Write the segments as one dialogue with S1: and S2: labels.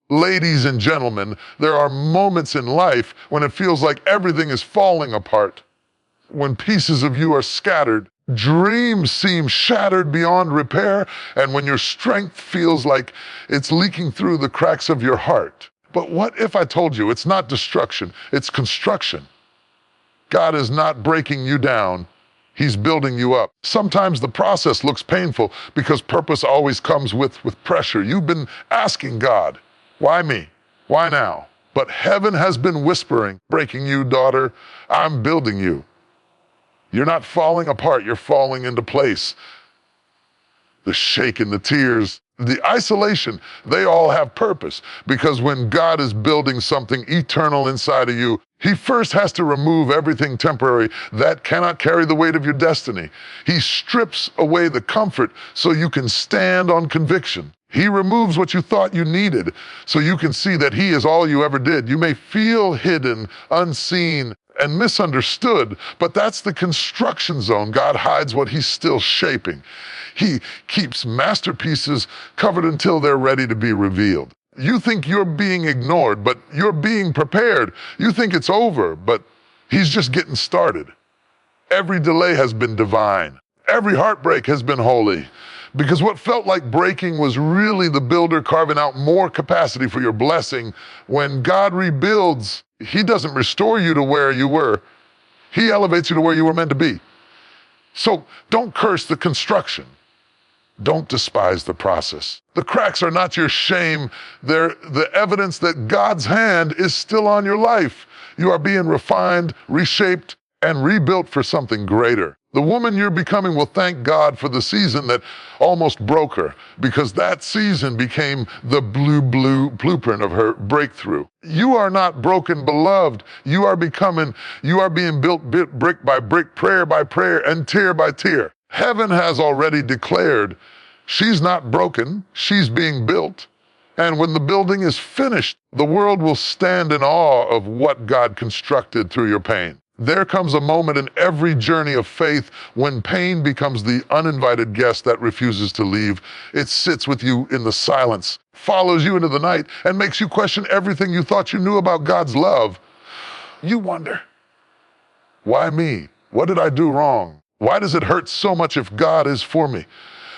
S1: Ladies and gentlemen, there are moments in life when it feels like everything is falling apart, when pieces of you are scattered, dreams seem shattered beyond repair, and when your strength feels like it's leaking through the cracks of your heart. But what if I told you it's not destruction, it's construction? God is not breaking you down, He's building you up. Sometimes the process looks painful because purpose always comes with pressure. You've been asking God, why me? Why now? But heaven has been whispering, breaking you, daughter, I'm building you. You're not falling apart, you're falling into place. The shake and the tears, the isolation, they all have purpose, because when God is building something eternal inside of you, He first has to remove everything temporary that cannot carry the weight of your destiny. He strips away the comfort so you can stand on conviction. He removes what you thought you needed so you can see that He is all you ever did. You may feel hidden, unseen, and misunderstood, but that's the construction zone. God hides what He's still shaping. He keeps masterpieces covered until they're ready to be revealed. You think you're being ignored, but you're being prepared. You think it's over, but He's just getting started. Every delay has been divine. Every heartbreak has been holy. Because what felt like breaking was really the builder carving out more capacity for your blessing. When God rebuilds, He doesn't restore you to where you were. He elevates you to where you were meant to be. So don't curse the construction. Don't despise the process. The cracks are not your shame. They're the evidence that God's hand is still on your life. You are being refined, reshaped, and rebuilt for something greater. The woman you're becoming will thank God for the season that almost broke her, because that season became the blueprint of her breakthrough. You are not broken, beloved. You are being built brick by brick, prayer by prayer, and tear by tear. Heaven has already declared she's not broken, she's being built. And when the building is finished, the world will stand in awe of what God constructed through your pain. There comes a moment in every journey of faith when pain becomes the uninvited guest that refuses to leave. It sits with you in the silence, follows you into the night, and makes you question everything you thought you knew about God's love. You wonder, why me? What did I do wrong? Why does it hurt so much if God is for me?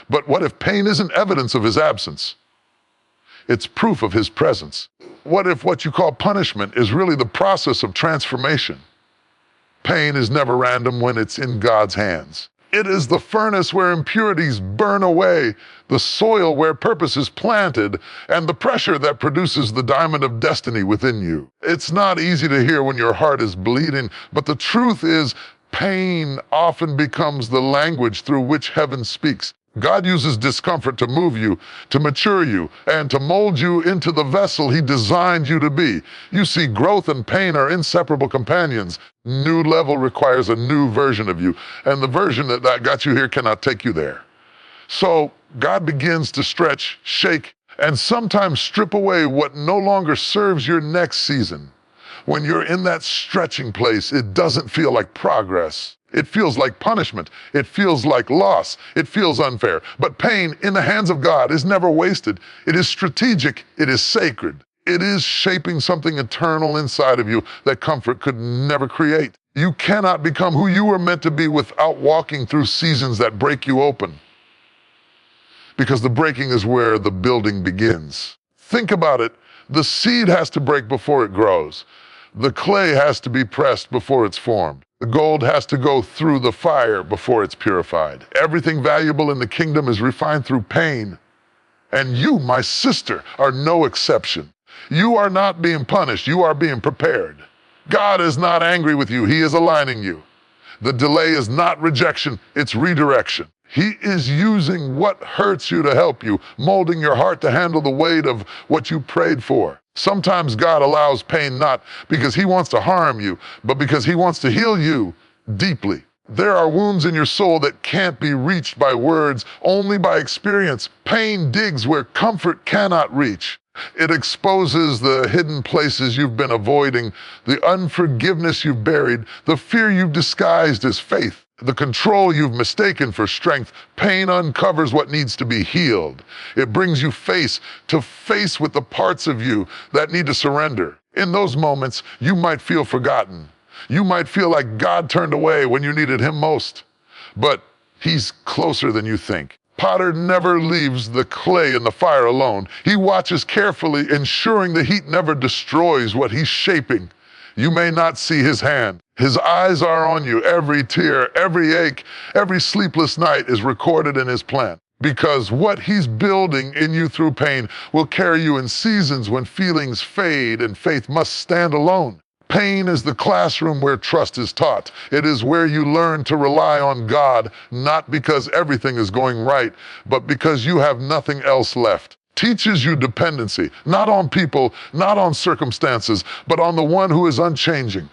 S1: But what if pain isn't evidence of His absence? It's proof of His presence. What if what you call punishment is really the process of transformation? Pain is never random when it's in God's hands. It is the furnace where impurities burn away, the soil where purpose is planted, and the pressure that produces the diamond of destiny within you. It's not easy to hear when your heart is bleeding, but the truth is, pain often becomes the language through which heaven speaks. God uses discomfort to move you, to mature you, and to mold you into the vessel He designed you to be. You see, growth and pain are inseparable companions. New level requires a new version of you, and the version that got you here cannot take you there. So God begins to stretch, shake, and sometimes strip away what no longer serves your next season. When you're in that stretching place, it doesn't feel like progress. It feels like punishment. It feels like loss. It feels unfair. But pain in the hands of God is never wasted. It is strategic. It is sacred. It is shaping something eternal inside of you that comfort could never create. You cannot become who you were meant to be without walking through seasons that break you open. Because the breaking is where the building begins. Think about it. The seed has to break before it grows. The clay has to be pressed before it's formed. The gold has to go through the fire before it's purified. Everything valuable in the kingdom is refined through pain. And you, my sister, are no exception. You are not being punished. You are being prepared. God is not angry with you. He is aligning you. The delay is not rejection. It's redirection. He is using what hurts you to help you, molding your heart to handle the weight of what you prayed for. Sometimes God allows pain not because He wants to harm you, but because He wants to heal you deeply. There are wounds in your soul that can't be reached by words, only by experience. Pain digs where comfort cannot reach. It exposes the hidden places you've been avoiding, the unforgiveness you've buried, the fear you've disguised as faith. The control you've mistaken for strength. Pain uncovers what needs to be healed. It brings you face to face with the parts of you that need to surrender. In those moments, you might feel forgotten. You might feel like God turned away when you needed him most. But he's closer than you think. Potter never leaves the clay in the fire alone. He watches carefully, ensuring the heat never destroys what he's shaping. You may not see his hand. His eyes are on you. Every tear, every ache, every sleepless night is recorded in his plan. Because what he's building in you through pain will carry you in seasons when feelings fade and faith must stand alone. Pain is the classroom where trust is taught. It is where you learn to rely on God, not because everything is going right, but because you have nothing else left. Teaches you dependency, not on people, not on circumstances, but on the one who is unchanging.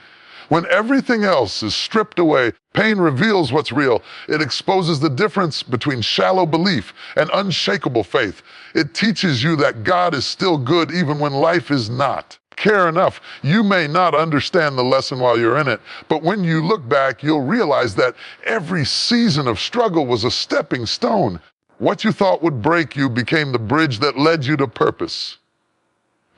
S1: When everything else is stripped away, pain reveals what's real. It exposes the difference between shallow belief and unshakable faith. It teaches you that God is still good even when life is not. Care enough. You may not understand the lesson while you're in it, but when you look back, you'll realize that every season of struggle was a stepping stone. What you thought would break you became the bridge that led you to purpose.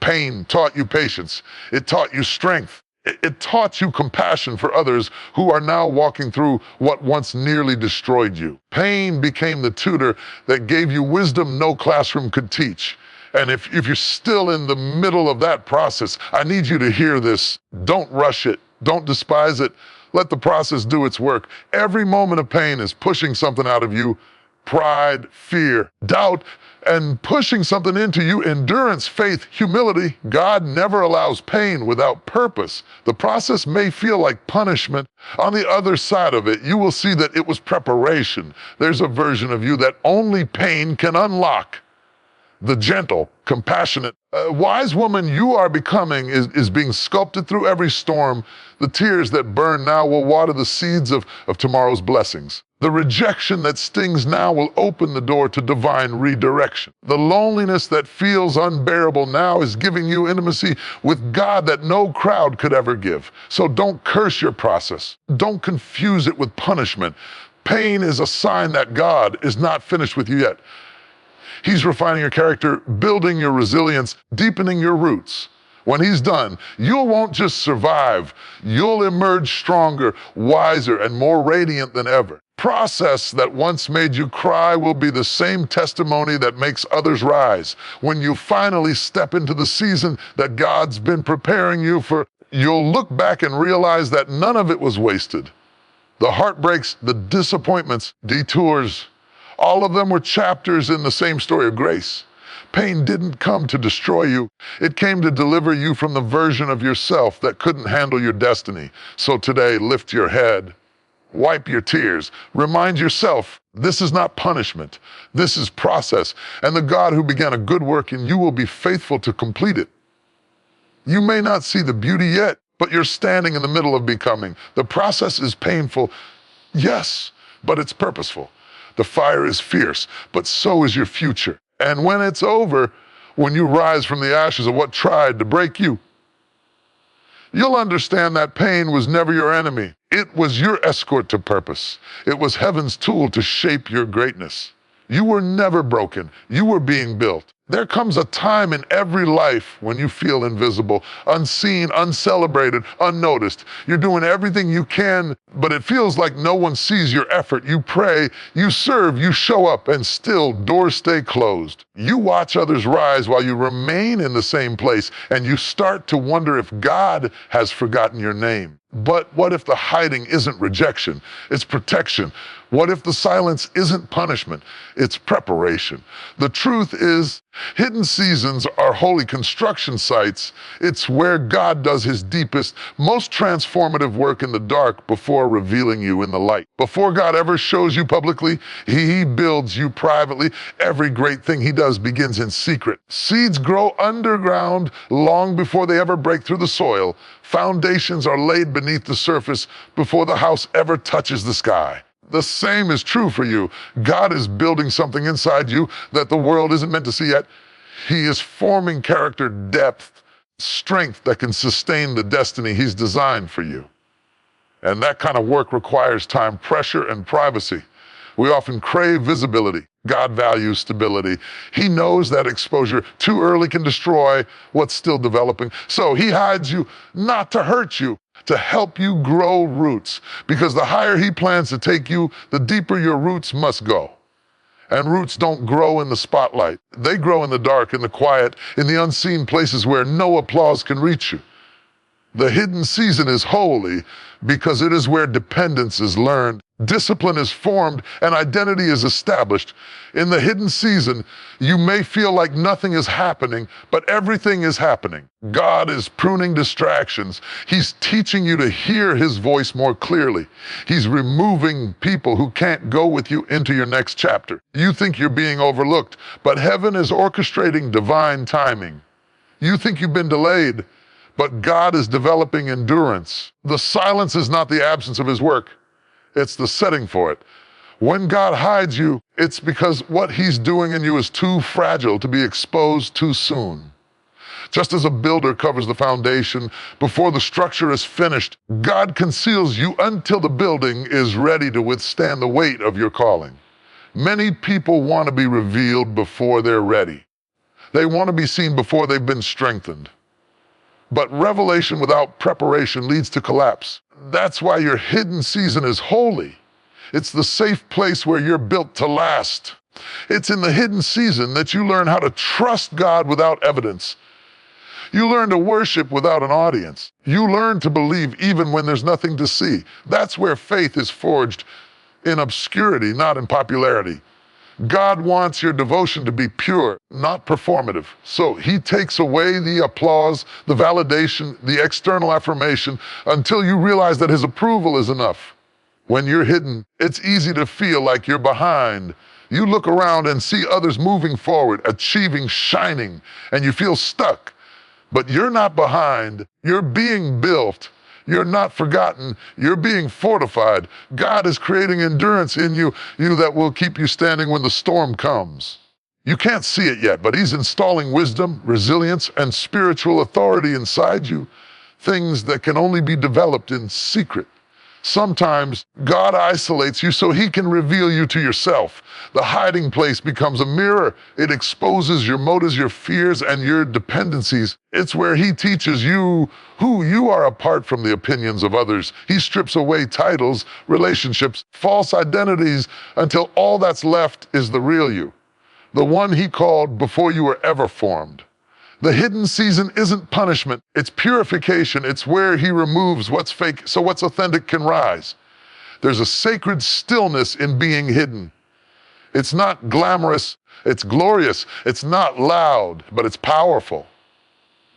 S1: Pain taught you patience. It taught you strength. It taught you compassion for others who are now walking through what once nearly destroyed you. Pain became the tutor that gave you wisdom no classroom could teach. And if you're still in the middle of that process, I need you to hear this. Don't rush it. Don't despise it. Let the process do its work. Every moment of pain is pushing something out of you. Pride, fear, doubt, and pushing something into you. Endurance, faith, humility. God never allows pain without purpose. The process may feel like punishment. On the other side of it, you will see that it was preparation. There's a version of you that only pain can unlock. The gentle, compassionate, wise woman you are becoming is being sculpted through every storm. The tears that burn now will water the seeds of tomorrow's blessings. The rejection that stings now will open the door to divine redirection. The loneliness that feels unbearable now is giving you intimacy with God that no crowd could ever give. So don't curse your process. Don't confuse it with punishment. Pain is a sign that God is not finished with you yet. He's refining your character, building your resilience, deepening your roots. When he's done, you won't just survive. You'll emerge stronger, wiser, and more radiant than ever. Process that once made you cry will be the same testimony that makes others rise. When you finally step into the season that God's been preparing you for, you'll look back and realize that none of it was wasted. The heartbreaks, the disappointments, detours, all of them were chapters in the same story of grace. Pain didn't come to destroy you. It came to deliver you from the version of yourself that couldn't handle your destiny. So today, lift your head, wipe your tears, remind yourself, this is not punishment. This is process. And the God who began a good work in you will be faithful to complete it. You may not see the beauty yet, but you're standing in the middle of becoming. The process is painful, yes, but it's purposeful. The fire is fierce, but so is your future. And when it's over, when you rise from the ashes of what tried to break you, you'll understand that pain was never your enemy. It was your escort to purpose. It was heaven's tool to shape your greatness. You were never broken. You were being built. There comes a time in every life when you feel invisible, unseen, uncelebrated, unnoticed. You're doing everything you can, but it feels like no one sees your effort. You pray, you serve, you show up, and still doors stay closed. You watch others rise while you remain in the same place, and you start to wonder if God has forgotten your name. But what if the hiding isn't rejection? It's protection. What if the silence isn't punishment? It's preparation. The truth is, hidden seasons are holy construction sites. It's where God does his deepest, most transformative work in the dark before revealing you in the light. Before God ever shows you publicly, he builds you privately. Every great thing he does begins in secret. Seeds grow underground long before they ever break through the soil. Foundations are laid beneath the surface before the house ever touches the sky. The same is true for you. God is building something inside you that the world isn't meant to see yet. He is forming character depth, strength that can sustain the destiny he's designed for you. And that kind of work requires time, pressure, and privacy. We often crave visibility. God values stability. He knows that exposure too early can destroy what's still developing. So he hides you not to hurt you, to help you grow roots. Because the higher he plans to take you, the deeper your roots must go. And roots don't grow in the spotlight. They grow in the dark, in the quiet, in the unseen places where no applause can reach you. The hidden season is holy because it is where dependence is learned, discipline is formed, and identity is established. In the hidden season, you may feel like nothing is happening, but everything is happening. God is pruning distractions. He's teaching you to hear his voice more clearly. He's removing people who can't go with you into your next chapter. You think you're being overlooked, but heaven is orchestrating divine timing. You think you've been delayed, but God is developing endurance. The silence is not the absence of his work. It's the setting for it. When God hides you, it's because what he's doing in you is too fragile to be exposed too soon. Just as a builder covers the foundation before the structure is finished, God conceals you until the building is ready to withstand the weight of your calling. Many people want to be revealed before they're ready. They want to be seen before they've been strengthened. But revelation without preparation leads to collapse. That's why your hidden season is holy. It's the safe place where you're built to last. It's in the hidden season that you learn how to trust God without evidence. You learn to worship without an audience. You learn to believe even when there's nothing to see. That's where faith is forged, in obscurity, not in popularity. God wants your devotion to be pure, not performative. So he takes away the applause, the validation, the external affirmation until you realize that his approval is enough. When you're hidden, it's easy to feel like you're behind. You look around and see others moving forward, achieving, shining, and you feel stuck. But you're not behind. You're being built. You're not forgotten. You're being fortified. God is creating endurance in you that will keep you standing when the storm comes. You can't see it yet, but he's installing wisdom, resilience, and spiritual authority inside you, things that can only be developed in secret. Sometimes God isolates you so he can reveal you to yourself. The hiding place becomes a mirror. It exposes your motives, your fears, and your dependencies. It's where he teaches you who you are apart from the opinions of others. He strips away titles, relationships, false identities, until all that's left is the real you, the one he called before you were ever formed. The hidden season isn't punishment, it's purification. It's where he removes what's fake so what's authentic can rise. There's a sacred stillness in being hidden. It's not glamorous, it's glorious. It's not loud, but it's powerful.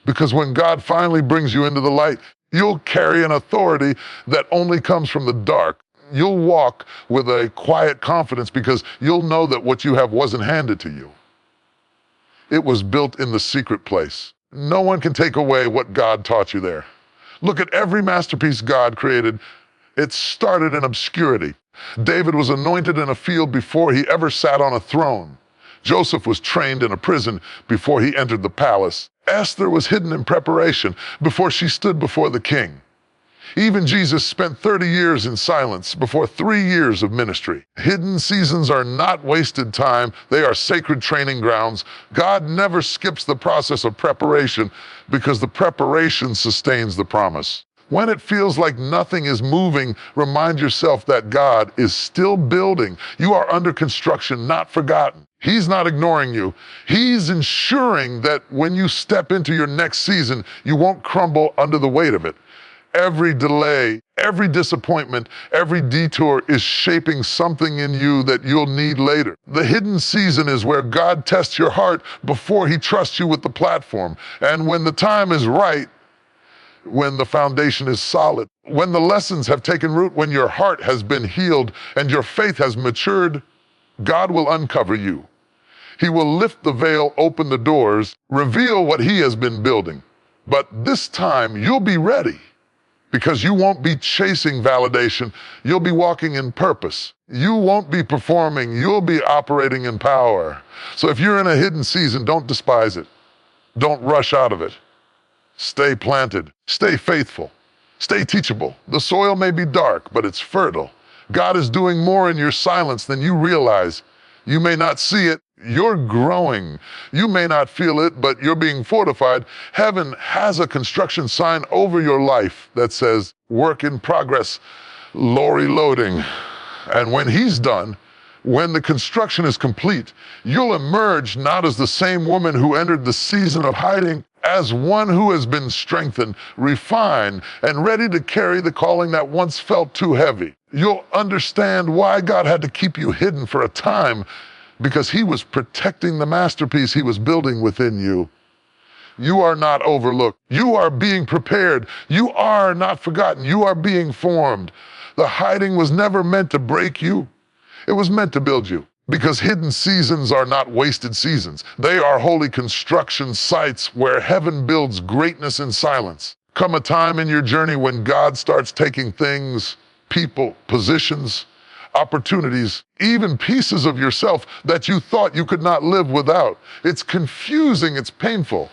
S1: Because when God finally brings you into the light, you'll carry an authority that only comes from the dark. You'll walk with a quiet confidence because you'll know that what you have wasn't handed to you. It was built in the secret place. No one can take away what God taught you there. Look at every masterpiece God created. It started in obscurity. David was anointed in a field before he ever sat on a throne. Joseph was trained in a prison before he entered the palace. Esther was hidden in preparation before she stood before the king. Even Jesus spent 30 years in silence before 3 years of ministry. Hidden seasons are not wasted time. They are sacred training grounds. God never skips the process of preparation because the preparation sustains the promise. When it feels like nothing is moving, remind yourself that God is still building. You are under construction, not forgotten. He's not ignoring you. He's ensuring that when you step into your next season, you won't crumble under the weight of it. Every delay, every disappointment, every detour is shaping something in you that you'll need later. The hidden season is where God tests your heart before he trusts you with the platform. And when the time is right, when the foundation is solid, when the lessons have taken root, when your heart has been healed and your faith has matured, God will uncover you. He will lift the veil, open the doors, reveal what he has been building. But this time you'll be ready. Because you won't be chasing validation, you'll be walking in purpose. You won't be performing, you'll be operating in power. So if you're in a hidden season, don't despise it. Don't rush out of it. Stay planted, stay faithful. Stay teachable. The soil may be dark, but it's fertile. God is doing more in your silence than you realize. You may not see it. You're growing. You may not feel it, but you're being fortified. Heaven has a construction sign over your life that says, work in progress, lorry loading. And when he's done, when the construction is complete, you'll emerge not as the same woman who entered the season of hiding, as one who has been strengthened, refined, and ready to carry the calling that once felt too heavy. You'll understand why God had to keep you hidden for a time, because he was protecting the masterpiece he was building within you. You are not overlooked. You are being prepared. You are not forgotten. You are being formed. The hiding was never meant to break you. It was meant to build you, because hidden seasons are not wasted seasons. They are holy construction sites where heaven builds greatness in silence. Come a time in your journey when God starts taking things, people, positions, opportunities, even pieces of yourself that you thought you could not live without. It's confusing, it's painful,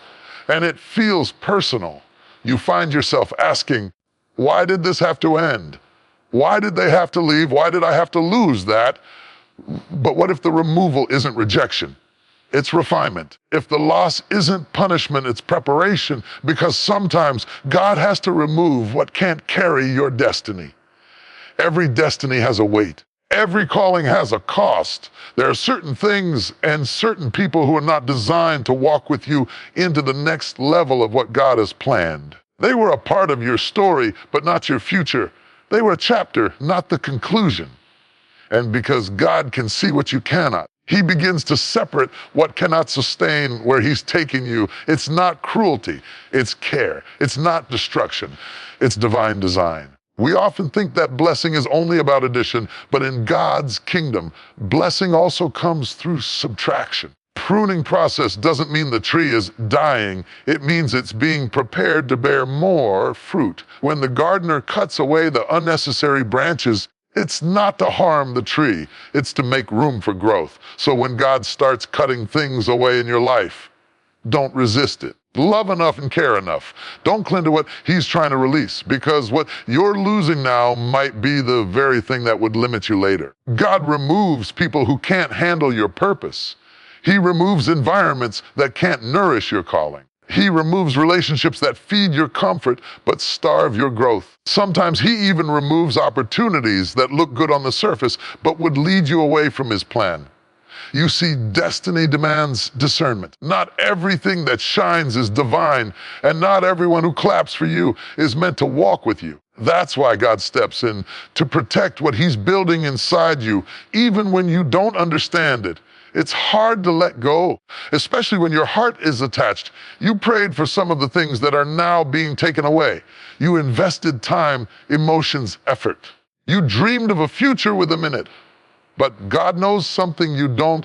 S1: and it feels personal. You find yourself asking, why did this have to end? Why did they have to leave? Why did I have to lose that? But what if the removal isn't rejection? It's refinement. If the loss isn't punishment, it's preparation, because sometimes God has to remove what can't carry your destiny. Every destiny has a weight. Every calling has a cost. There are certain things and certain people who are not designed to walk with you into the next level of what God has planned. They were a part of your story, but not your future. They were a chapter, not the conclusion. And because God can see what you cannot, he begins to separate what cannot sustain where he's taking you. It's not cruelty, it's care. It's not destruction, it's divine design. We often think that blessing is only about addition, but in God's kingdom, blessing also comes through subtraction. Pruning process doesn't mean the tree is dying. It means it's being prepared to bear more fruit. When the gardener cuts away the unnecessary branches, it's not to harm the tree. It's to make room for growth. So when God starts cutting things away in your life, don't resist it. Love enough and care enough. Don't cling to what he's trying to release, because what you're losing now might be the very thing that would limit you later. God removes people who can't handle your purpose. He removes environments that can't nourish your calling. He removes relationships that feed your comfort but starve your growth. Sometimes he even removes opportunities that look good on the surface but would lead you away from his plan. You see, destiny demands discernment. Not everything that shines is divine, and not everyone who claps for you is meant to walk with you. That's why God steps in, to protect what he's building inside you, even when you don't understand it. It's hard to let go, especially when your heart is attached. You prayed for some of the things that are now being taken away. You invested time, emotions, effort. You dreamed of a future with a minute. But God knows something you don't.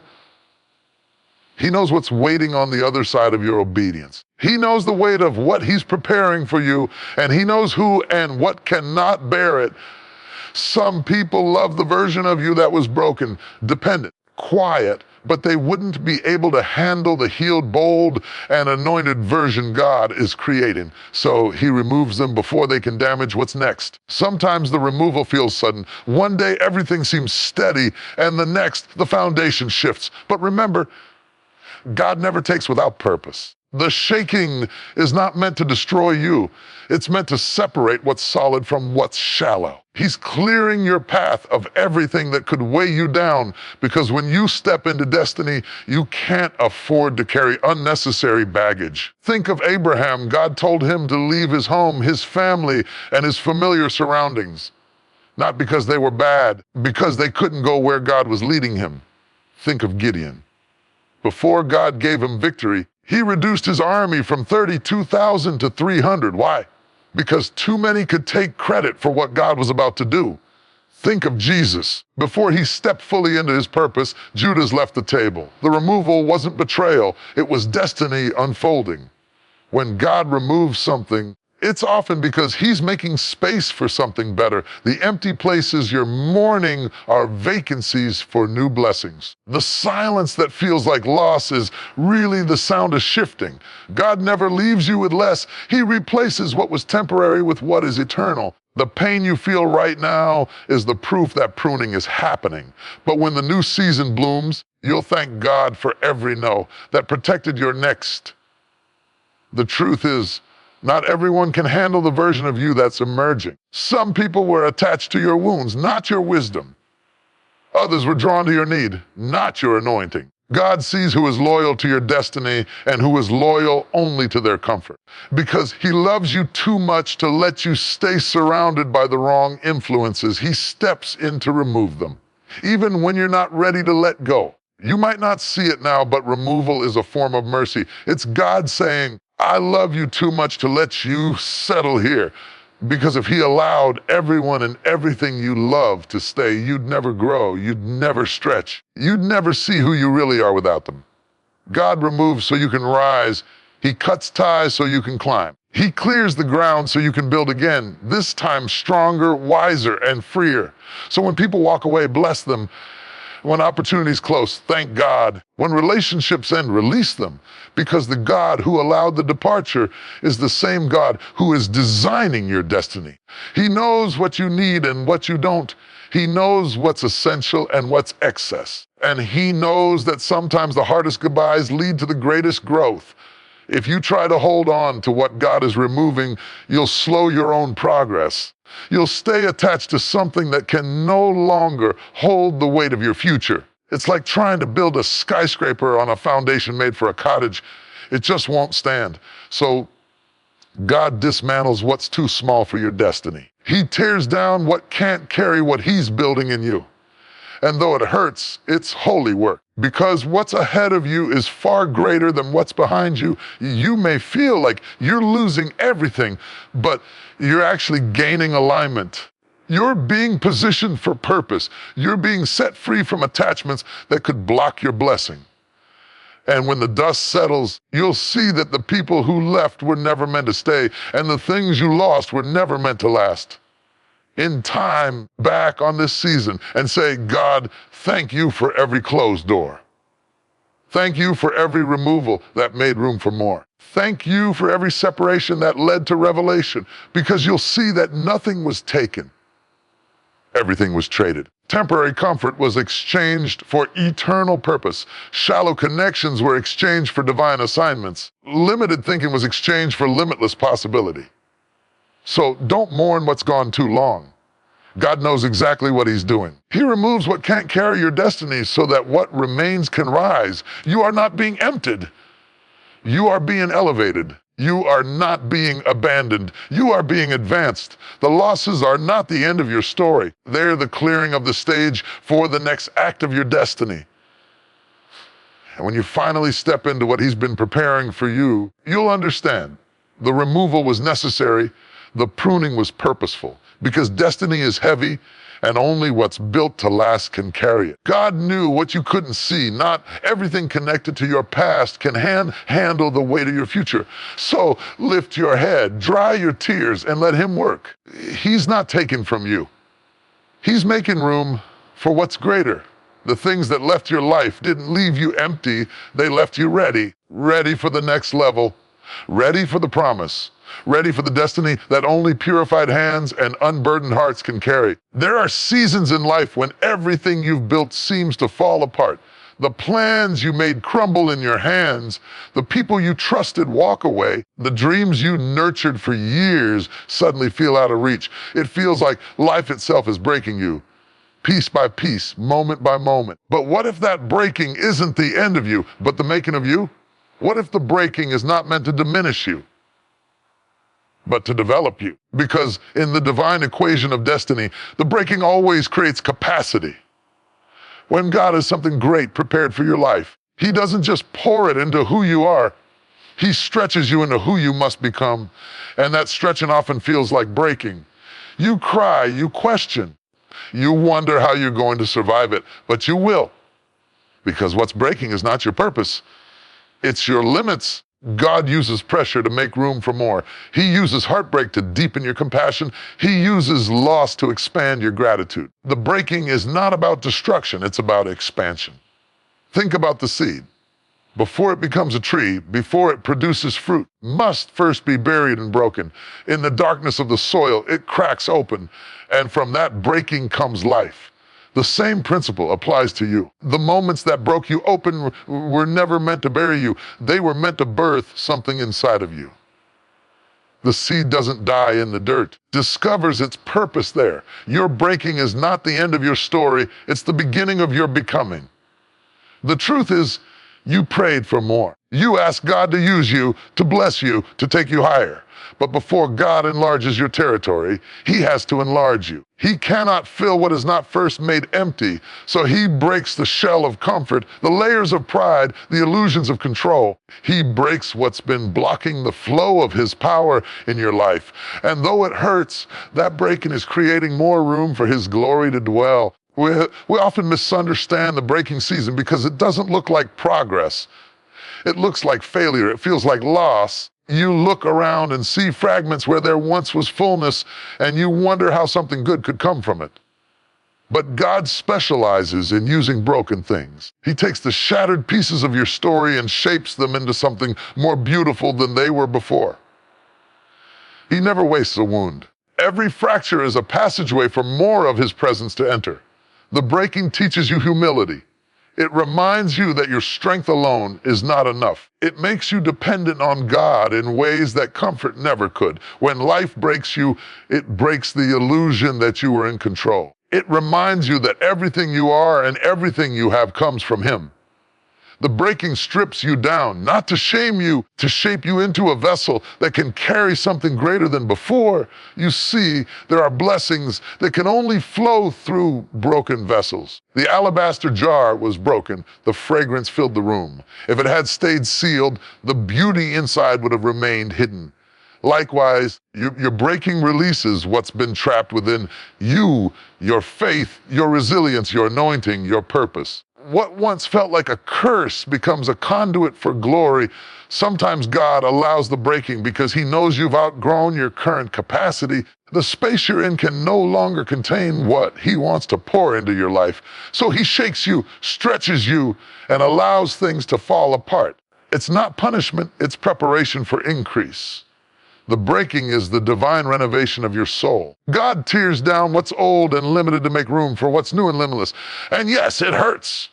S1: He knows what's waiting on the other side of your obedience. He knows the weight of what he's preparing for you, and he knows who and what cannot bear it. Some people love the version of you that was broken, dependent, quiet, but they wouldn't be able to handle the healed, bold, and anointed version God is creating. So he removes them before they can damage what's next. Sometimes the removal feels sudden. One day everything seems steady, and the next the foundation shifts. But remember, God never takes without purpose. The shaking is not meant to destroy you. It's meant to separate what's solid from what's shallow. He's clearing your path of everything that could weigh you down, because when you step into destiny, you can't afford to carry unnecessary baggage. Think of Abraham. God told him to leave his home, his family, and his familiar surroundings. Not because they were bad, because they couldn't go where God was leading him. Think of Gideon. Before God gave him victory, he reduced his army from 32,000 to 300. Why? Because too many could take credit for what God was about to do. Think of Jesus. Before he stepped fully into his purpose, Judas left the table. The removal wasn't betrayal, it was destiny unfolding. When God removes something, It's often because he's making space for something better. The empty places you're mourning are vacancies for new blessings. The silence that feels like loss is really the sound of shifting. God never leaves you with less. He replaces what was temporary with what is eternal. The pain you feel right now is the proof that pruning is happening. But when the new season blooms, you'll thank God for every no that protected your next. The truth is, not everyone can handle the version of you that's emerging. Some people were attached to your wounds, not your wisdom. Others were drawn to your need, not your anointing. God sees who is loyal to your destiny and who is loyal only to their comfort. Because he loves you too much to let you stay surrounded by the wrong influences, he steps in to remove them, even when you're not ready to let go. You might not see it now, but removal is a form of mercy. It's God saying, I love you too much to let you settle here. Because if he allowed everyone and everything you love to stay, you'd never grow, you'd never stretch, you'd never see who you really are without them. God removes so you can rise. He cuts ties so you can climb. He clears the ground so you can build again, this time stronger, wiser, and freer. So when people walk away, bless them. When opportunities close, thank God. When relationships end, release them. Because the God who allowed the departure is the same God who is designing your destiny. He knows what you need and what you don't. He knows what's essential and what's excess. And he knows that sometimes the hardest goodbyes lead to the greatest growth. If you try to hold on to what God is removing, you'll slow your own progress. You'll stay attached to something that can no longer hold the weight of your future. It's like trying to build a skyscraper on a foundation made for a cottage. It just won't stand. So God dismantles what's too small for your destiny. He tears down what can't carry what he's building in you. And though it hurts, it's holy work. Because what's ahead of you is far greater than what's behind you. You may feel like you're losing everything, but you're actually gaining alignment. You're being positioned for purpose. You're being set free from attachments that could block your blessing. And when the dust settles, you'll see that the people who left were never meant to stay, and the things you lost were never meant to last. In time, back on this season and say, God, thank you for every closed door. Thank you for every removal that made room for more. Thank you for every separation that led to revelation, because you'll see that nothing was taken. Everything was traded. Temporary comfort was exchanged for eternal purpose. Shallow connections were exchanged for divine assignments. Limited thinking was exchanged for limitless possibility. So don't mourn what's gone too long. God knows exactly what he's doing. He removes what can't carry your destiny so that what remains can rise. You are not being emptied. You are being elevated. You are not being abandoned. You are being advanced. The losses are not the end of your story. They're the clearing of the stage for the next act of your destiny. And when you finally step into what he's been preparing for you, you'll understand the removal was necessary. The pruning was purposeful, because destiny is heavy and only what's built to last can carry it. God knew what you couldn't see. Not everything connected to your past can handle the weight of your future. So lift your head, dry your tears, and let him work. He's not taking from you. He's making room for what's greater. The things that left your life didn't leave you empty. They left you ready for the next level, ready for the promise, ready for the destiny that only purified hands and unburdened hearts can carry. There are seasons in life when everything you've built seems to fall apart. The plans you made crumble in your hands. The people you trusted walk away. The dreams you nurtured for years suddenly feel out of reach. It feels like life itself is breaking you, piece by piece, moment by moment. But what if that breaking isn't the end of you, but the making of you? What if the breaking is not meant to diminish you, but to develop you? Because in the divine equation of destiny, the breaking always creates capacity. When God has something great prepared for your life, he doesn't just pour it into who you are. He stretches you into who you must become. And that stretching often feels like breaking. You cry, you question, you wonder how you're going to survive it, but you will. Because what's breaking is not your purpose. It's your limits. God uses pressure to make room for more. He uses heartbreak to deepen your compassion. He uses loss to expand your gratitude. The breaking is not about destruction, it's about expansion. Think about the seed. Before it becomes a tree, before it produces fruit, must first be buried and broken. In the darkness of the soil, it cracks open, and from that breaking comes life. The same principle applies to you. The moments that broke you open were never meant to bury you. They were meant to birth something inside of you. The seed doesn't die in the dirt, discovers its purpose there. Your breaking is not the end of your story, it's the beginning of your becoming. The truth is, you prayed for more. You asked God to use you, to bless you, to take you higher. But before God enlarges your territory, He has to enlarge you. He cannot fill what is not first made empty, so He breaks the shell of comfort, the layers of pride, the illusions of control. He breaks what's been blocking the flow of His power in your life. And though it hurts, that breaking is creating more room for His glory to dwell. We often misunderstand the breaking season because it doesn't look like progress. It looks like failure. It feels like loss. You look around and see fragments where there once was fullness, and you wonder how something good could come from it. But God specializes in using broken things. He takes the shattered pieces of your story and shapes them into something more beautiful than they were before. He never wastes a wound. Every fracture is a passageway for more of His presence to enter. The breaking teaches you humility. It reminds you that your strength alone is not enough. It makes you dependent on God in ways that comfort never could. When life breaks you, it breaks the illusion that you were in control. It reminds you that everything you are and everything you have comes from Him. The breaking strips you down, not to shame you, to shape you into a vessel that can carry something greater than before. You see, there are blessings that can only flow through broken vessels. The alabaster jar was broken. The fragrance filled the room. If it had stayed sealed, the beauty inside would have remained hidden. Likewise, your breaking releases what's been trapped within you, your faith, your resilience, your anointing, your purpose. What once felt like a curse becomes a conduit for glory. Sometimes God allows the breaking because He knows you've outgrown your current capacity. The space you're in can no longer contain what He wants to pour into your life. So He shakes you, stretches you, and allows things to fall apart. It's not punishment, it's preparation for increase. The breaking is the divine renovation of your soul. God tears down what's old and limited to make room for what's new and limitless. And yes, it hurts.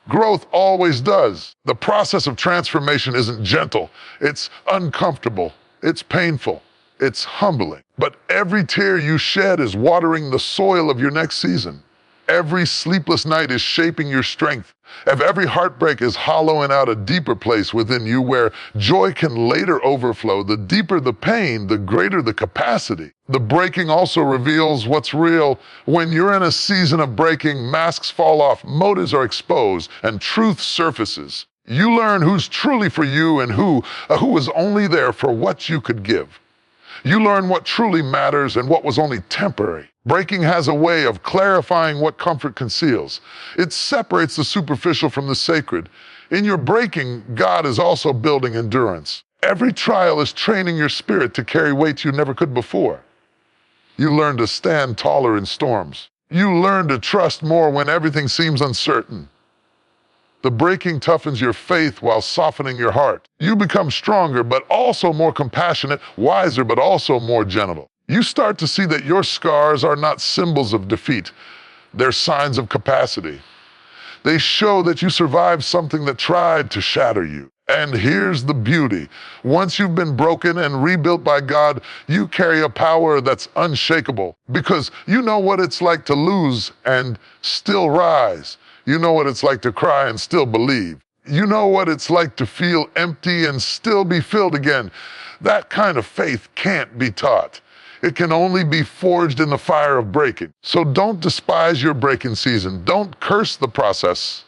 S1: Growth always does. The process of transformation isn't gentle. It's uncomfortable. It's painful. It's humbling. But every tear you shed is watering the soil of your next season. Every sleepless night is shaping your strength. If every heartbreak is hollowing out a deeper place within you where joy can later overflow, the deeper the pain, the greater the capacity. The breaking also reveals what's real. When you're in a season of breaking, masks fall off, motives are exposed, and truth surfaces. You learn who's truly for you and who was only there for what you could give. You learn what truly matters and what was only temporary. Breaking has a way of clarifying what comfort conceals. It separates the superficial from the sacred. In your breaking, God is also building endurance. Every trial is training your spirit to carry weights you never could before. You learn to stand taller in storms. You learn to trust more when everything seems uncertain. The breaking toughens your faith while softening your heart. You become stronger, but also more compassionate, wiser, but also more gentle. You start to see that your scars are not symbols of defeat. They're signs of capacity. They show that you survived something that tried to shatter you. And here's the beauty. Once you've been broken and rebuilt by God, you carry a power that's unshakable because you know what it's like to lose and still rise. You know what it's like to cry and still believe. You know what it's like to feel empty and still be filled again. That kind of faith can't be taught. It can only be forged in the fire of breaking. So don't despise your breaking season. Don't curse the process.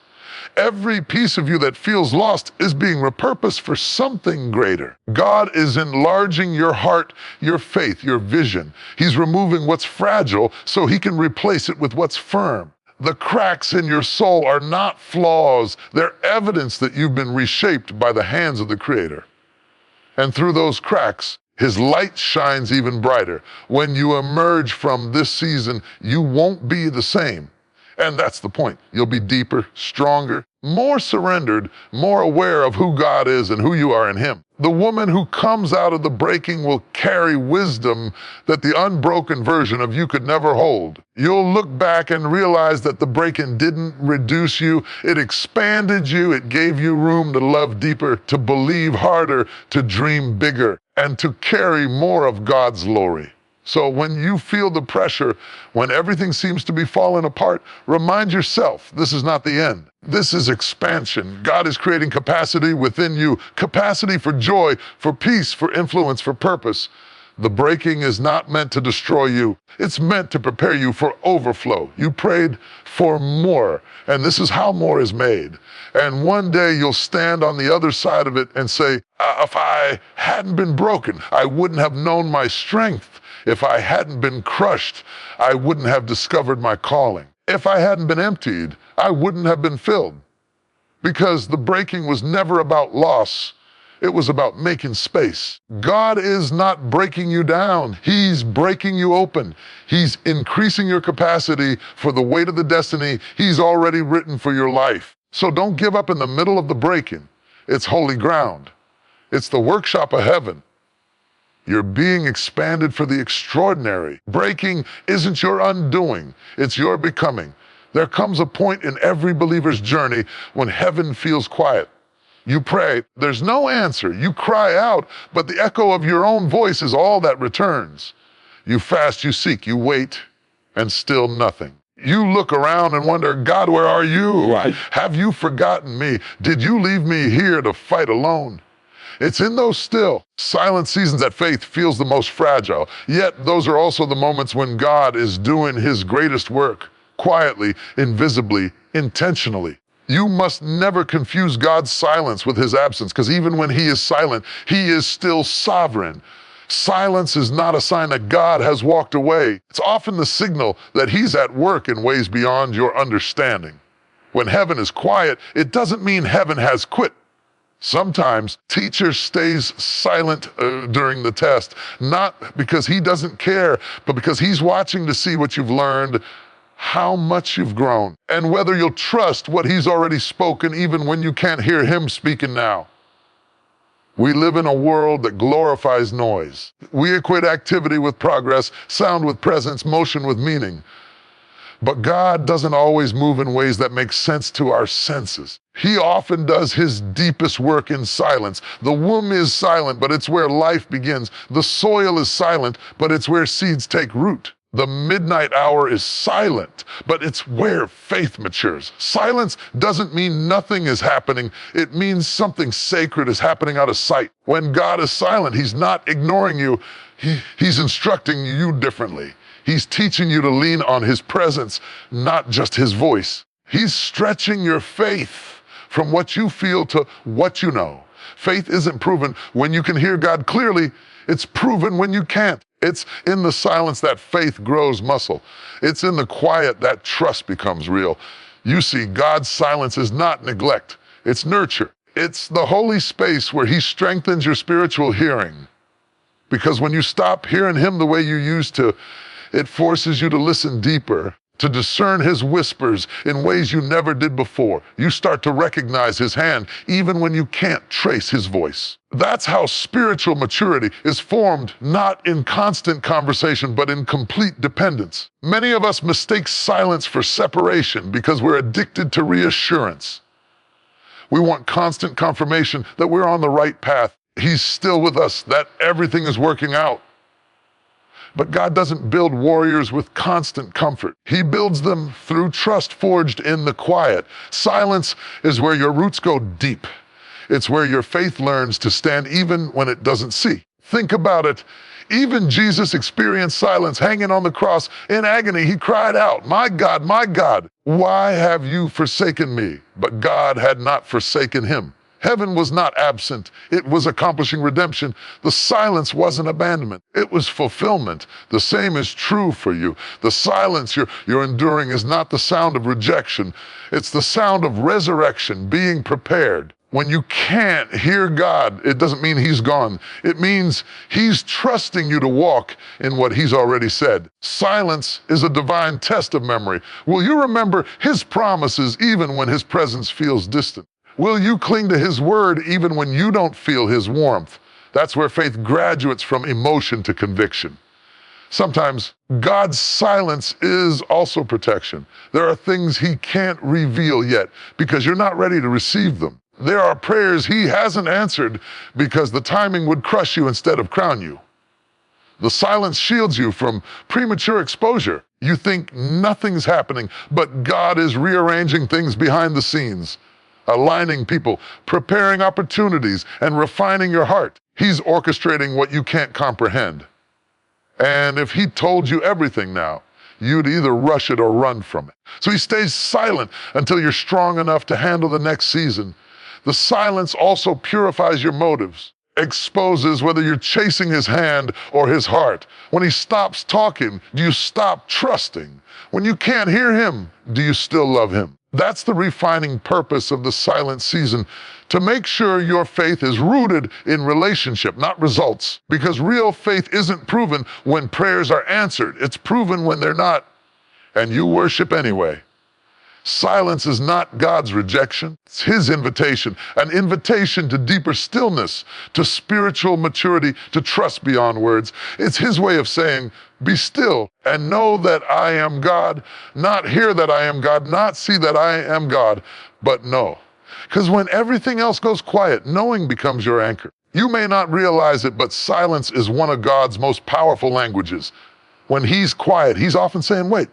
S1: Every piece of you that feels lost is being repurposed for something greater. God is enlarging your heart, your faith, your vision. He's removing what's fragile so He can replace it with what's firm. The cracks in your soul are not flaws. They're evidence that you've been reshaped by the hands of the Creator. And through those cracks, his light shines even brighter. When you emerge from this season, you won't be the same. And that's the point. You'll be deeper, stronger, more surrendered, more aware of who God is and who you are in him. The woman who comes out of the breaking will carry wisdom that the unbroken version of you could never hold. You'll look back and realize that the breaking didn't reduce you. It expanded you. It gave you room to love deeper, to believe harder, to dream bigger, and to carry more of God's glory. So when you feel the pressure, when everything seems to be falling apart, remind yourself, this is not the end. This is expansion. God is creating capacity within you, capacity for joy, for peace, for influence, for purpose. The breaking is not meant to destroy you. It's meant to prepare you for overflow. You prayed for more, and this is how more is made. And one day you'll stand on the other side of it and say, if I hadn't been broken, I wouldn't have known my strength. If I hadn't been crushed, I wouldn't have discovered my calling. If I hadn't been emptied, I wouldn't have been filled. Because the breaking was never about loss. It was about making space. God is not breaking you down. He's breaking you open. He's increasing your capacity for the weight of the destiny He's already written for your life. So don't give up in the middle of the breaking. It's holy ground. It's the workshop of heaven. You're being expanded for the extraordinary. Breaking isn't your undoing, it's your becoming. There comes a point in every believer's journey when heaven feels quiet. You pray, there's no answer. You cry out, but the echo of your own voice is all that returns. You fast, you seek, you wait, and still nothing. You look around and wonder, God, where are you?
S2: Right.
S1: Have you forgotten me? Did you leave me here to fight alone? It's in those still, silent seasons that faith feels the most fragile. Yet those are also the moments when God is doing his greatest work, quietly, invisibly, intentionally. You must never confuse God's silence with his absence, because even when he is silent, he is still sovereign. Silence is not a sign that God has walked away. It's often the signal that he's at work in ways beyond your understanding. When heaven is quiet, it doesn't mean heaven has quit. Sometimes teacher stays silent during the test, not because he doesn't care, but because he's watching to see what you've learned, how much you've grown, and whether you'll trust what he's already spoken even when you can't hear him speaking now. We live in a world that glorifies noise. We equate activity with progress, sound with presence, motion with meaning. But God doesn't always move in ways that make sense to our senses. He often does his deepest work in silence. The womb is silent, but it's where life begins. The soil is silent, but it's where seeds take root. The midnight hour is silent, but it's where faith matures. Silence doesn't mean nothing is happening. It means something sacred is happening out of sight. When God is silent, he's not ignoring you. He's instructing you differently. He's teaching you to lean on his presence, not just his voice. He's stretching your faith from what you feel to what you know. Faith isn't proven when you can hear God clearly. It's proven when you can't. It's in the silence that faith grows muscle. It's in the quiet that trust becomes real. You see, God's silence is not neglect. It's nurture. It's the holy space where he strengthens your spiritual hearing. Because when you stop hearing him the way you used to, it forces you to listen deeper, to discern his whispers in ways you never did before. You start to recognize his hand even when you can't trace his voice. That's how spiritual maturity is formed, not in constant conversation, but in complete dependence. Many of us mistake silence for separation because we're addicted to reassurance. We want constant confirmation that we're on the right path. He's still with us, that everything is working out. But God doesn't build warriors with constant comfort. He builds them through trust forged in the quiet. Silence is where your roots go deep. It's where your faith learns to stand even when it doesn't see. Think about it. Even Jesus experienced silence hanging on the cross. In agony, he cried out, my God, why have you forsaken me? But God had not forsaken him. Heaven was not absent. It was accomplishing redemption. The silence wasn't abandonment. It was fulfillment. The same is true for you. The silence you're enduring is not the sound of rejection. It's the sound of resurrection, being prepared. When you can't hear God, it doesn't mean he's gone. It means he's trusting you to walk in what he's already said. Silence is a divine test of memory. Will you remember his promises even when his presence feels distant? Will you cling to his word even when you don't feel his warmth? That's where faith graduates from emotion to conviction. Sometimes God's silence is also protection. There are things he can't reveal yet because you're not ready to receive them. There are prayers he hasn't answered because the timing would crush you instead of crown you. The silence shields you from premature exposure. You think nothing's happening, but God is rearranging things behind the scenes, aligning people, preparing opportunities, and refining your heart. He's orchestrating what you can't comprehend. And if he told you everything now, you'd either rush it or run from it. So he stays silent until you're strong enough to handle the next season. The silence also purifies your motives, exposes whether you're chasing his hand or his heart. When he stops talking, do you stop trusting? When you can't hear him, do you still love him? That's the refining purpose of the silent season, to make sure your faith is rooted in relationship, not results. Because real faith isn't proven when prayers are answered. It's proven when they're not, and you worship anyway. Silence is not God's rejection. It's his invitation, an invitation to deeper stillness, to spiritual maturity, to trust beyond words. It's his way of saying, be still and know that I am God, not hear that I am God, not see that I am God, but know. Because when everything else goes quiet, knowing becomes your anchor. You may not realize it, but silence is one of God's most powerful languages. When he's quiet, he's often saying, wait.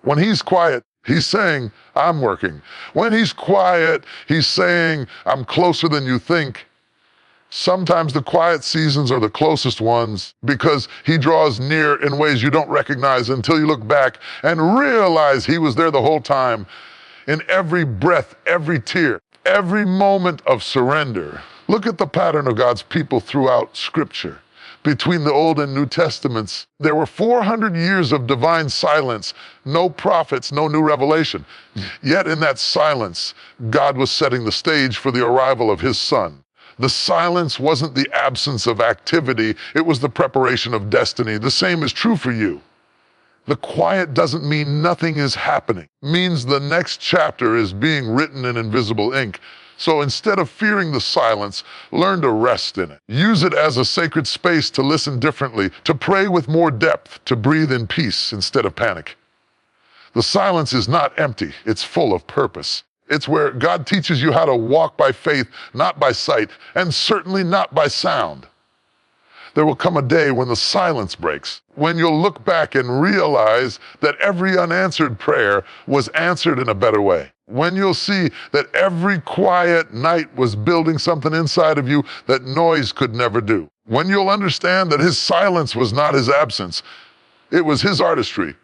S1: When he's quiet, he's saying, I'm working. When he's quiet, he's saying, I'm closer than you think. Sometimes the quiet seasons are the closest ones because he draws near in ways you don't recognize until you look back and realize he was there the whole time. In every breath, every tear, every moment of surrender. Look at the pattern of God's people throughout Scripture. Between the Old and New Testaments, there were 400 years of divine silence, no prophets, no new revelation. Yet in that silence, God was setting the stage for the arrival of his Son. The silence wasn't the absence of activity, it was the preparation of destiny. The same is true for you. The quiet doesn't mean nothing is happening. It means the next chapter is being written in invisible ink. So instead of fearing the silence, learn to rest in it. Use it as a sacred space to listen differently, to pray with more depth, to breathe in peace instead of panic. The silence is not empty, it's full of purpose. It's where God teaches you how to walk by faith, not by sight, and certainly not by sound. There will come a day when the silence breaks, when you'll look back and realize that every unanswered prayer was answered in a better way. When you'll see that every quiet night was building something inside of you that noise could never do. When you'll understand that his silence was not his absence, it was his artistry.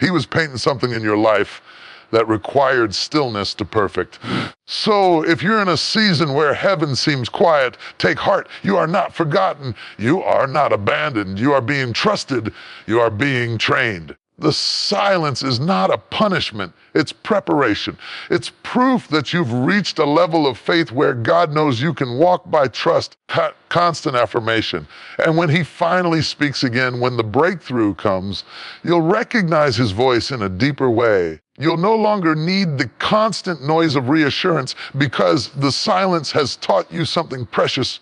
S1: He was painting something in your life that required stillness to perfect. So if you're in a season where heaven seems quiet, take heart. You are not forgotten. You are not abandoned. You are being trusted. You are being trained. The silence is not a punishment, it's preparation. It's proof that you've reached a level of faith where God knows you can walk by trust, constant affirmation. And when he finally speaks again, when the breakthrough comes, you'll recognize his voice in a deeper way. You'll no longer need the constant noise of reassurance because the silence has taught you something precious,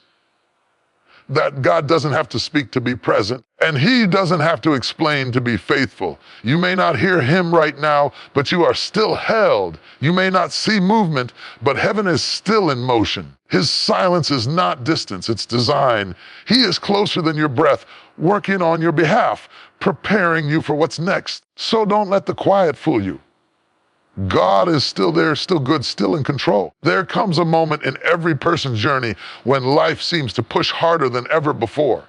S1: that God doesn't have to speak to be present, and he doesn't have to explain to be faithful. You may not hear him right now, but you are still held. You may not see movement, but heaven is still in motion. His silence is not distance, it's design. He is closer than your breath, working on your behalf, preparing you for what's next. So don't let the quiet fool you. God is still there, still good, still in control. There comes a moment in every person's journey when life seems to push harder than ever before.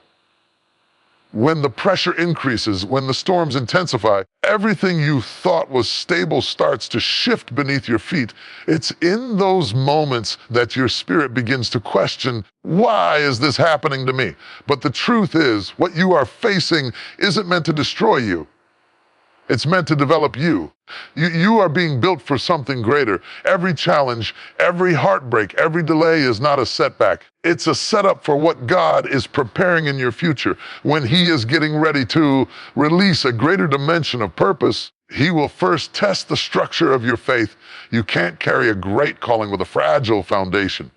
S1: When the pressure increases, when the storms intensify, everything you thought was stable starts to shift beneath your feet. It's in those moments that your spirit begins to question, why is this happening to me? But the truth is, what you are facing isn't meant to destroy you. It's meant to develop you. You are being built for something greater. Every challenge, every heartbreak, every delay is not a setback. It's a setup for what God is preparing in your future. When He is getting ready to release a greater dimension of purpose, He will first test the structure of your faith. You can't carry a great calling with a fragile foundation.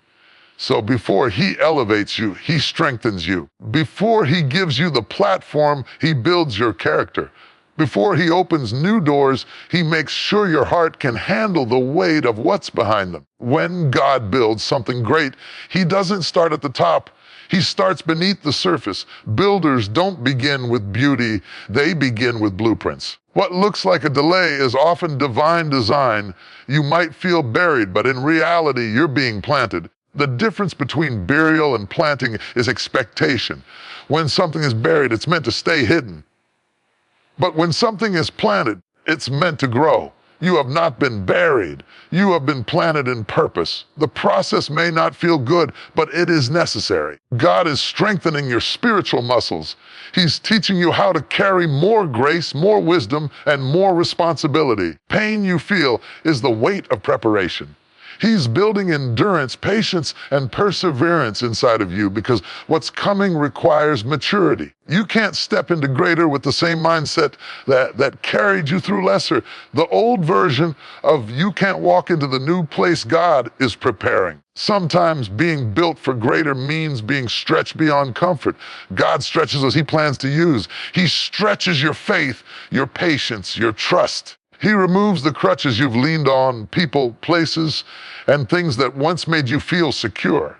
S1: So before He elevates you, He strengthens you. Before He gives you the platform, He builds your character. Before He opens new doors, He makes sure your heart can handle the weight of what's behind them. When God builds something great, He doesn't start at the top. He starts beneath the surface. Builders don't begin with beauty, they begin with blueprints. What looks like a delay is often divine design. You might feel buried, but in reality, you're being planted. The difference between burial and planting is expectation. When something is buried, it's meant to stay hidden. But when something is planted, it's meant to grow. You have not been buried. You have been planted in purpose. The process may not feel good, but it is necessary. God is strengthening your spiritual muscles. He's teaching you how to carry more grace, more wisdom, and more responsibility. Pain you feel is the weight of preparation. He's building endurance, patience, and perseverance inside of you because what's coming requires maturity. You can't step into greater with the same mindset that carried you through lesser. The old version of you can't walk into the new place God is preparing. Sometimes being built for greater means being stretched beyond comfort. God stretches us He plans to use. He stretches your faith, your patience, your trust. He removes the crutches you've leaned on, people, places, and things that once made you feel secure.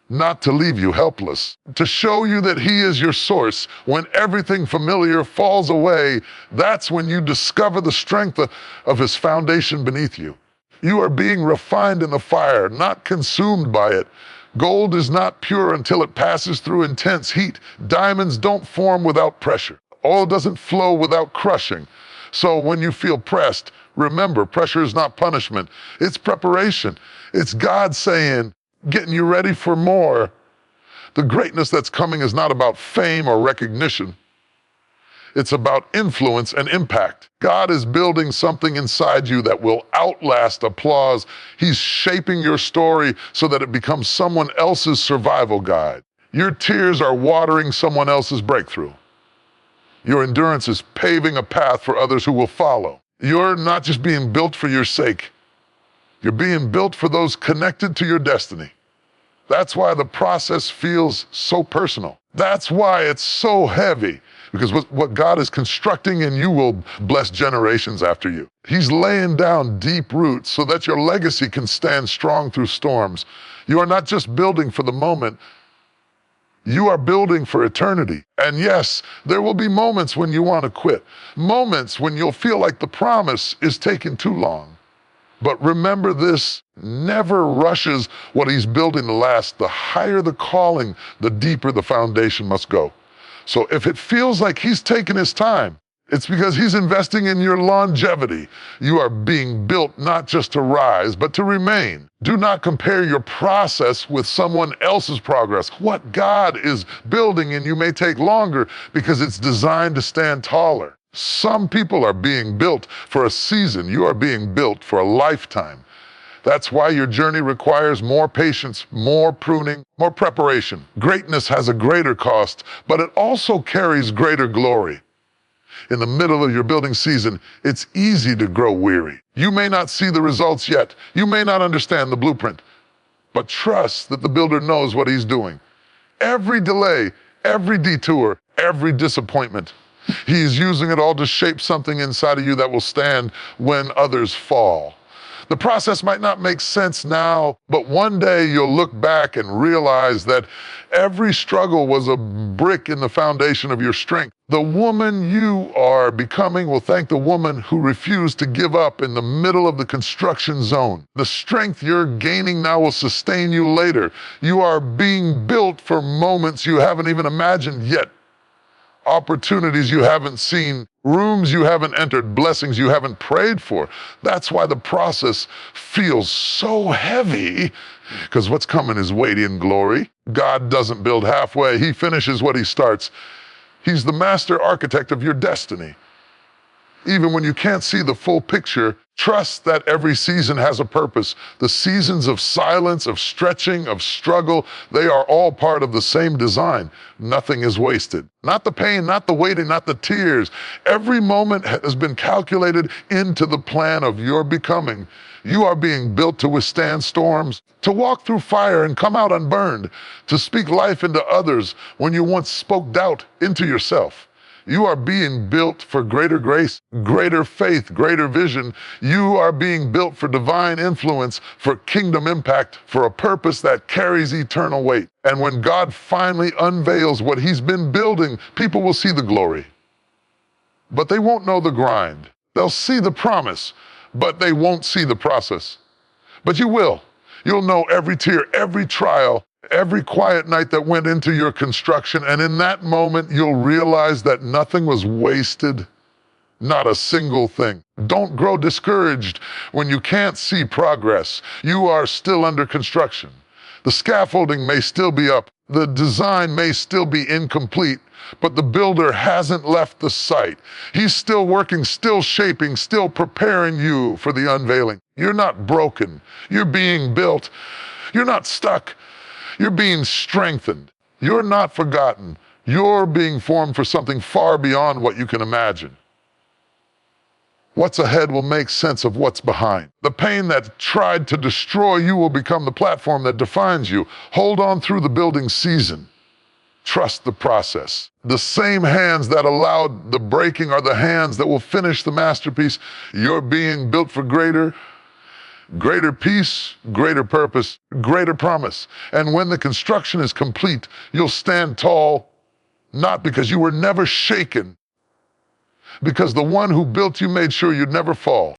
S1: Not to leave you helpless, to show you that He is your source. When everything familiar falls away, that's when you discover the strength of His foundation beneath you. You are being refined in the fire, not consumed by it. Gold is not pure until it passes through intense heat. Diamonds don't form without pressure. Oil doesn't flow without crushing. So when you feel pressed, remember, pressure is not punishment. It's preparation. It's God saying, getting you ready for more. The greatness that's coming is not about fame or recognition. It's about influence and impact. God is building something inside you that will outlast applause. He's shaping your story so that it becomes someone else's survival guide. Your tears are watering someone else's breakthrough. Your endurance is paving a path for others who will follow. You're not just being built for your sake. You're being built for those connected to your destiny. That's why the process feels so personal. That's why it's so heavy, because what God is constructing in you will bless generations after you. He's laying down deep roots so that your legacy can stand strong through storms. You are not just building for the moment, you are building for eternity. And yes, there will be moments when you want to quit, moments when you'll feel like the promise is taking too long. But remember this, never rushes what He's building to last. The higher the calling, the deeper the foundation must go. So if it feels like He's taking His time, it's because He's investing in your longevity. You are being built not just to rise, but to remain. Do not compare your process with someone else's progress. What God is building in you may take longer because it's designed to stand taller. Some people are being built for a season. You are being built for a lifetime. That's why your journey requires more patience, more pruning, more preparation. Greatness has a greater cost, but it also carries greater glory. In the middle of your building season, it's easy to grow weary. You may not see the results yet. You may not understand the blueprint, but trust that the builder knows what He's doing. Every delay, every detour, every disappointment, He's using it all to shape something inside of you that will stand when others fall. The process might not make sense now, but one day you'll look back and realize that every struggle was a brick in the foundation of your strength. The woman you are becoming will thank the woman who refused to give up in the middle of the construction zone. The strength you're gaining now will sustain you later. You are being built for moments you haven't even imagined yet. Opportunities you haven't seen, rooms you haven't entered, blessings you haven't prayed for. That's why the process feels so heavy, because what's coming is weighty in glory. God doesn't build halfway. He finishes what He starts. He's the master architect of your destiny. Even when you can't see the full picture, trust that every season has a purpose. The seasons of silence, of stretching, of struggle, they are all part of the same design. Nothing is wasted. Not the pain, not the waiting, not the tears. Every moment has been calculated into the plan of your becoming. You are being built to withstand storms, to walk through fire and come out unburned, to speak life into others when you once spoke doubt into yourself. You are being built for greater grace, greater faith, greater vision. You are being built for divine influence, for kingdom impact, for a purpose that carries eternal weight. And when God finally unveils what he's been building, people will see the glory. But they won't know the grind. They'll see the promise, but they won't see the process. But you will. You'll know every tear, every trial, every quiet night that went into your construction, and in that moment, you'll realize that nothing was wasted, not a single thing. Don't grow discouraged when you can't see progress. You are still under construction. The scaffolding may still be up, the design may still be incomplete, but the builder hasn't left the site. He's still working, still shaping, still preparing you for the unveiling. You're not broken. You're being built. You're not stuck. You're being strengthened. You're not forgotten. You're being formed for something far beyond what you can imagine. What's ahead will make sense of what's behind. The pain that tried to destroy you will become the platform that defines you. Hold on through the building season. Trust the process. The same hands that allowed the breaking are the hands that will finish the masterpiece. You're being built for greater peace, greater purpose, greater promise. And when the construction is complete, you'll stand tall, not because you were never shaken, because the one who built you made sure you'd never fall.